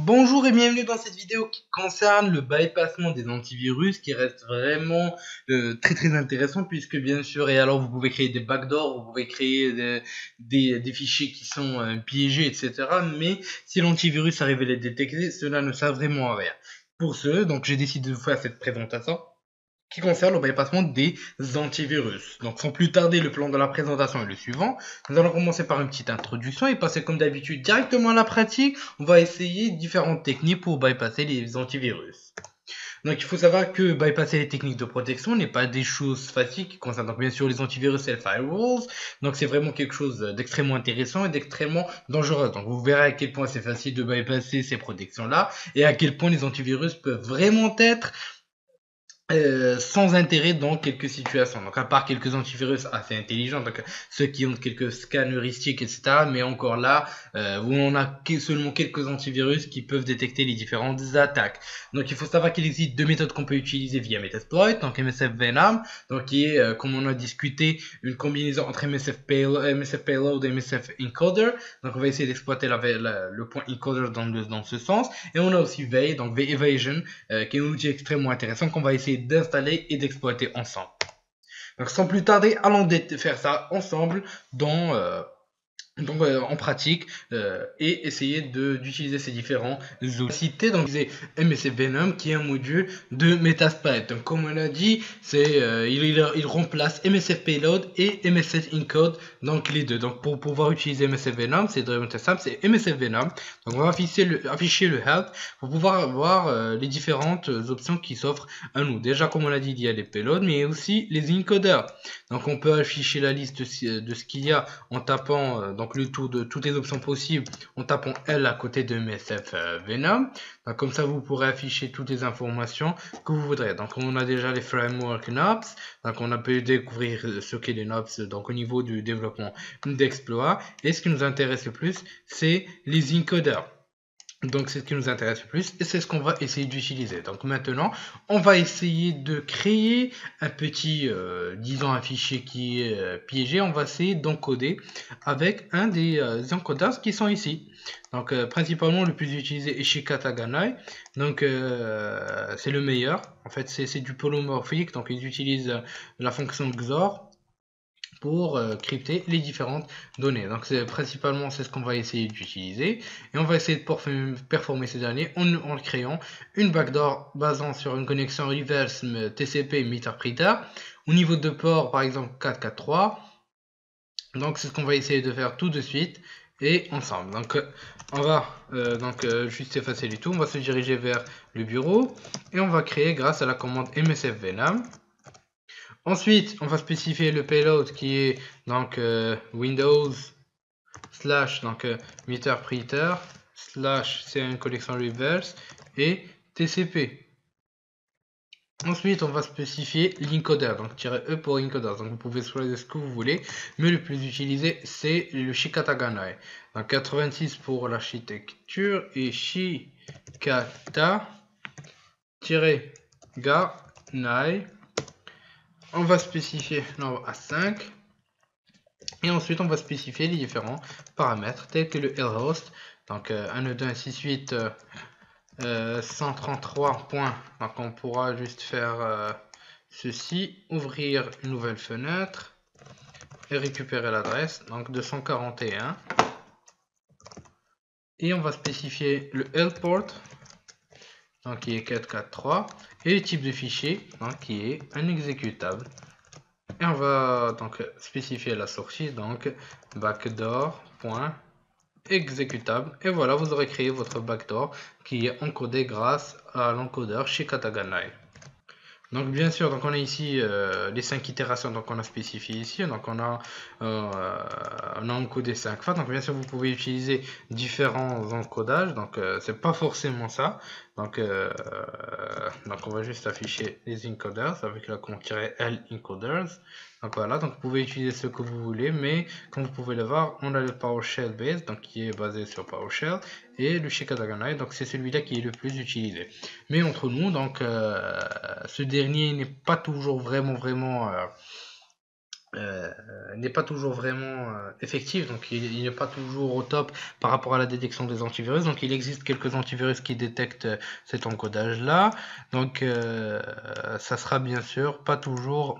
Bonjour et bienvenue dans cette vidéo qui concerne le bypassement des antivirus qui reste vraiment très intéressant puisque bien sûr, et alors vous pouvez créer des backdoors, vous pouvez créer des fichiers qui sont piégés, etc. Mais si l'antivirus arrive à les détecter, cela ne sert vraiment à rien. Pour ce, donc j'ai décidé de vous faire cette présentation qui concerne le bypassement des antivirus. Donc sans plus tarder, le plan de la présentation est le suivant. Nous allons commencer par une petite introduction et passer comme d'habitude directement à la pratique. On va essayer différentes techniques pour bypasser les antivirus. Donc il faut savoir que bypasser les techniques de protection n'est pas des choses faciles qui concernent donc bien sûr les antivirus et les firewalls. Donc c'est vraiment quelque chose d'extrêmement intéressant et d'extrêmement dangereux. Donc vous verrez à quel point c'est facile de bypasser ces protections-là et à quel point les antivirus peuvent vraiment être sans intérêt dans quelques situations. Donc à part quelques antivirus assez intelligents, donc ceux qui ont quelques scans heuristiques, etc. Mais encore là, on a seulement quelques antivirus qui peuvent détecter les différentes attaques. Donc il faut savoir qu'il existe deux méthodes qu'on peut utiliser via Metasploit, donc MSF Venom, donc qui est, comme on a discuté, une combinaison entre MSF Payload et MSF Encoder. Donc on va essayer d'exploiter le point encoder dans ce sens. Et on a aussi VEI, donc V-Evasion, qui est un outil extrêmement intéressant qu'on va essayer d'installer et d'exploiter ensemble. Donc sans plus tarder, allons faire ça ensemble en pratique et essayer d'utiliser ces différents outils. Donc c'est MSF Venom qui est un module de Metasploit. Donc comme on l'a dit, c'est il remplace MSF Payload et MSF Encode, donc les deux. Donc pour pouvoir utiliser MSF Venom, c'est vraiment très simple, c'est MSF Venom. Donc on va afficher le help pour pouvoir voir les différentes options qui s'offrent à nous. Déjà comme on l'a dit, il y a les payloads mais aussi les encoders. Donc on peut afficher la liste de ce qu'il y a en tapant donc le tour de toutes les options possibles en tapant L à côté de MSF Venom. Donc, comme ça vous pourrez afficher toutes les informations que vous voudrez. Donc on a déjà les framework knobs. Donc on a pu découvrir ce qu'est les knobs donc au niveau du développement d'exploit. Et ce qui nous intéresse le plus, c'est les encoders. Donc c'est ce qui nous intéresse le plus et c'est ce qu'on va essayer d'utiliser. Donc maintenant, on va essayer de créer un petit, disons un fichier qui est piégé. On va essayer d'encoder avec un des encoders qui sont ici. Donc principalement le plus utilisé est chez Kataganai. Donc c'est le meilleur. En fait c'est du polymorphique. Donc ils utilisent la fonction XOR pour crypter les différentes données. Donc principalement c'est ce qu'on va essayer d'utiliser et on va essayer de performer ces derniers en créant une backdoor basant sur une connexion reverse TCP meterpreter au niveau de port par exemple 443. Donc c'est ce qu'on va essayer de faire tout de suite et ensemble. Donc on va juste effacer les tout, on va se diriger vers le bureau et on va créer grâce à la commande MSF Venom. Ensuite, on va spécifier le payload qui est donc Windows slash meterpreter slash c'est une collection reverse et TCP. Ensuite, on va spécifier l'encoder, donc -e pour encoder. Donc vous pouvez choisir ce que vous voulez, mais le plus utilisé c'est le Shikataganai. Donc 86 pour l'architecture et Shikata-Ganai. On va spécifier nombre à 5 et ensuite on va spécifier les différents paramètres tels que le lhost, donc 192.168 133 points. Donc on pourra juste faire ceci, ouvrir une nouvelle fenêtre et récupérer l'adresse, donc 241, et on va spécifier le lport, donc qui est 443, et le type de fichier, donc qui est un exécutable. Et on va donc spécifier la sortie, donc backdoor.exécutable. Et voilà, vous aurez créé votre backdoor qui est encodé grâce à l'encodeur chez Kataganai. Donc bien sûr, donc on a ici les 5 itérations donc on a spécifié ici, donc on a encodé 5 fois. Donc bien sûr vous pouvez utiliser différents encodages, donc c'est pas forcément ça. Donc on va juste afficher les encoders avec la commande-L encoders. Donc voilà, donc vous pouvez utiliser ce que vous voulez, mais comme vous pouvez le voir, on a le PowerShell base, donc qui est basé sur PowerShell, et le Shikataganai, donc c'est celui-là qui est le plus utilisé. Mais entre nous, donc ce dernier n'est pas toujours vraiment n'est pas toujours vraiment effectif, donc il n'est pas toujours au top par rapport à la détection des antivirus. Donc il existe quelques antivirus qui détectent cet encodage-là. Donc ça sera bien sûr pas toujours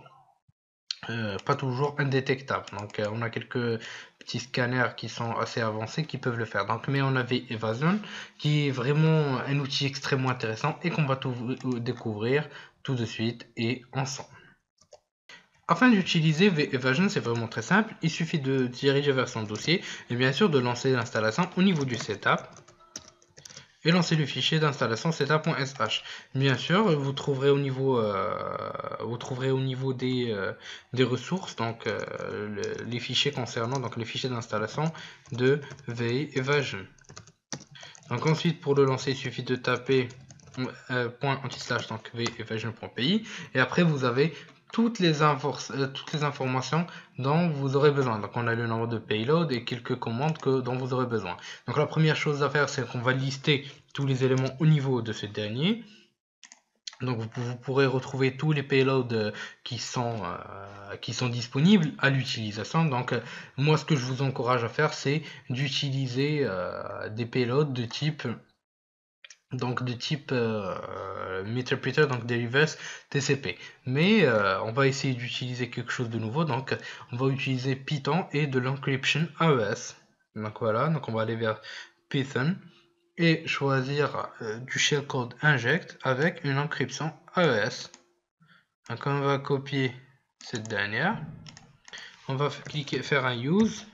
indétectable. Donc on a quelques petits scanners qui sont assez avancés qui peuvent le faire. Donc mais on avait Evasion qui est vraiment un outil extrêmement intéressant et qu'on va tout découvrir tout de suite et ensemble. Afin d'utiliser Evasion, c'est vraiment très simple. Il suffit de diriger vers son dossier et bien sûr de lancer l'installation au niveau du setup et lancer le fichier d'installation setup.sh. Bien sûr, vous trouverez au niveau des ressources donc les fichiers concernant donc les fichiers d'installation de VI Evasion. Donc ensuite pour le lancer, il suffit de taper .// donc vevasion.py et après vous avez toutes les informations dont vous aurez besoin. Donc on a le nombre de payload et quelques commandes dont vous aurez besoin. Donc la première chose à faire, c'est qu'on va lister tous les éléments au niveau de ce dernier. Donc vous pourrez retrouver tous les payloads qui sont disponibles à l'utilisation. Donc moi ce que je vous encourage à faire, c'est d'utiliser des payloads de type Meterpreter, donc Derivers TCP. Mais on va essayer d'utiliser quelque chose de nouveau, donc on va utiliser Python et de l'encryption AES. Donc voilà, donc on va aller vers Python et choisir du shellcode inject avec une encryption AES. Donc on va copier cette dernière, on va faire un use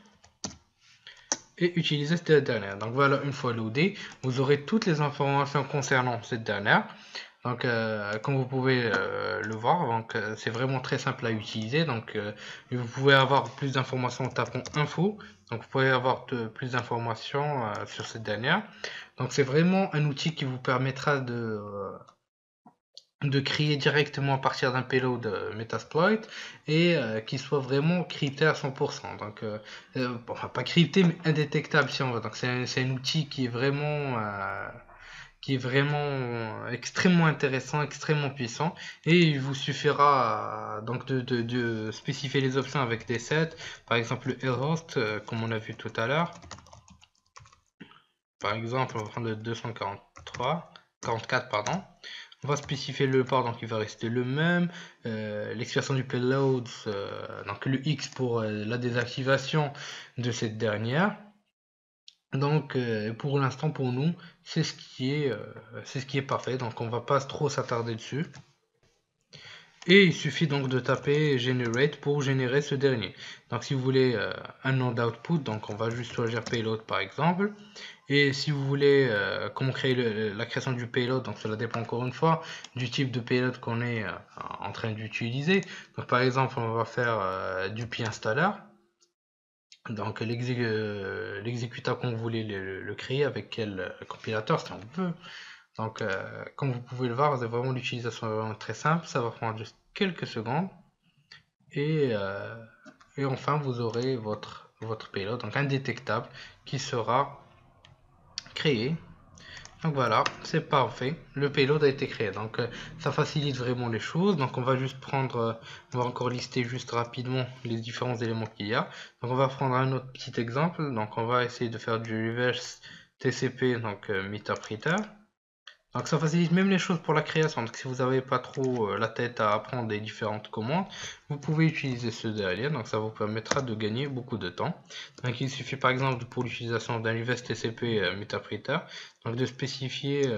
et utiliser cette dernière. Donc voilà, une fois loadé, vous aurez toutes les informations concernant cette dernière. Donc comme vous pouvez le voir, donc c'est vraiment très simple à utiliser. Donc vous pouvez avoir plus d'informations en tapant info. Donc vous pouvez avoir plus d'informations sur cette dernière. Donc c'est vraiment un outil qui vous permettra de créer directement à partir d'un payload Metasploit et qui soit vraiment crypté à 100%. Donc, enfin, pas crypté, mais indétectable si on veut. Donc, c'est un outil qui est vraiment extrêmement intéressant, extrêmement puissant. Et il vous suffira donc de spécifier les options avec des sets. Par exemple, le Airhost, comme on a vu tout à l'heure. Par exemple, on va prendre le 244, pardon. On va spécifier le port, donc il va rester le même. L'expression du payload, donc le X pour la désactivation de cette dernière. Donc pour l'instant, pour nous, c'est ce qui est parfait. Donc on va pas trop s'attarder dessus. Et il suffit donc de taper generate pour générer ce dernier. Donc si vous voulez un nom d'output, donc on va juste choisir payload par exemple. Et si vous voulez comment créer la création du payload, donc cela dépend encore une fois du type de payload qu'on est en train d'utiliser. Donc par exemple, on va faire du pinstaller. Donc l'exécutable qu'on voulait le créer, avec quel compilateur si on veut. Donc comme vous pouvez le voir, c'est vraiment l'utilisation vraiment très simple, ça va prendre juste quelques secondes. Et enfin vous aurez votre payload, donc indétectable, qui sera créé. Donc voilà, c'est parfait, le payload a été créé. Donc ça facilite vraiment les choses. Donc on va juste prendre, on va encore lister juste rapidement les différents éléments qu'il y a. Donc on va prendre un autre petit exemple. Donc on va essayer de faire du reverse TCP, donc Meterpreter. Donc ça facilite même les choses pour la création. Donc si vous n'avez pas trop la tête à apprendre les différentes commandes, vous pouvez utiliser ce derrière. Donc ça vous permettra de gagner beaucoup de temps. Donc il suffit par exemple pour l'utilisation d'un reverse TCP Meterpreter, donc de spécifier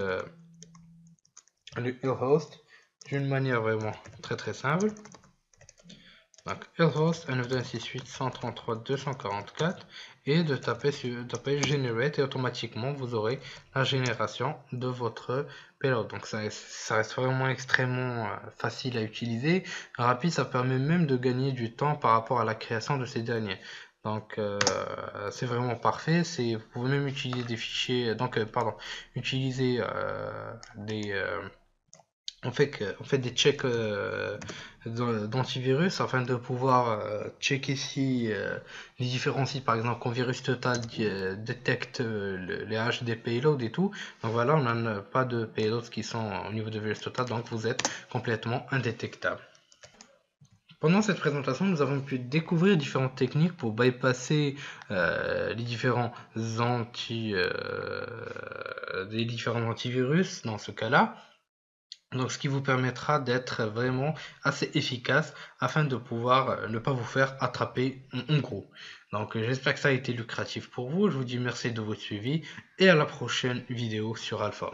le Airhost d'une manière vraiment très simple. Donc Airhost 192.168.133.244 et de taper generate et automatiquement vous aurez la génération de votre payload. Donc ça reste vraiment extrêmement facile à utiliser, rapide, ça permet même de gagner du temps par rapport à la création de ces derniers. Donc c'est vraiment parfait. Vous pouvez même utiliser des fichiers, utiliser on fait des checks d'antivirus afin de pouvoir checker si les différents sites, par exemple, quand Virus Total détecte les hash des payloads et tout. Donc voilà, on n'a pas de payloads qui sont au niveau de Virus Total, donc vous êtes complètement indétectable. Pendant cette présentation, nous avons pu découvrir différentes techniques pour bypasser les différents antivirus dans ce cas-là. Donc, ce qui vous permettra d'être vraiment assez efficace afin de pouvoir ne pas vous faire attraper en gros. Donc, j'espère que ça a été lucratif pour vous. Je vous dis merci de votre suivi et à la prochaine vidéo sur Alpha.